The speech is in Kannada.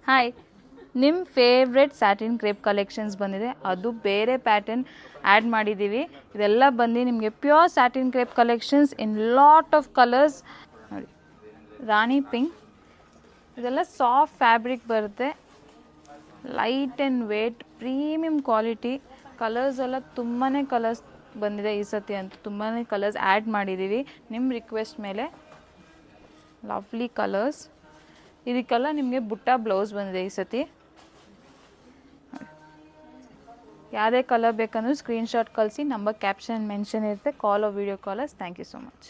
ಹಾಯ್, ನಿಮ್ಮ ಫೇವ್ರೆಟ್ ಸ್ಯಾಟಿನ್ ಕ್ರೇಪ್ ಕಲೆಕ್ಷನ್ಸ್ ಬಂದಿದೆ. ಅದು ಬೇರೆ ಪ್ಯಾಟರ್ನ್ ಆ್ಯಡ್ ಮಾಡಿದ್ದೀವಿ. ಇದೆಲ್ಲ ಬಂದು ನಿಮಗೆ pure satin crepe collections in lot of colours. ನೋಡಿ, ರಾಣಿ ಪಿಂಕ್, ಇದೆಲ್ಲ ಸಾಫ್ಟ್ ಫ್ಯಾಬ್ರಿಕ್ ಬರುತ್ತೆ, light and weight, premium quality. Colours ಎಲ್ಲ ತುಂಬಾ ಕಲರ್ಸ್ ಬಂದಿದೆ ಈ ಸತಿ ಅಂತ. ತುಂಬಾ ಕಲರ್ಸ್ ಆ್ಯಡ್ ಮಾಡಿದ್ದೀವಿ ನಿಮ್ಮ ರಿಕ್ವೆಸ್ಟ್ ಮೇಲೆ. Lovely colours. ಇದಕ್ಕೆಲ್ಲ ನಿಮಗೆ ಬುಟ್ಟ ಬ್ಲೌಸ್ ಬಂದಿದೆ ಈ ಸತಿ. ಯಾವುದೇ ಕಲರ್ ಬೇಕಂದ್ರೂ ಸ್ಕ್ರೀನ್ಶಾಟ್ ಕಳಿಸಿ. ನಂಬರ್ ಕ್ಯಾಪ್ಷನ್ ಮೆನ್ಷನ್ ಇರುತ್ತೆ. Call or video callers. Thank you so much.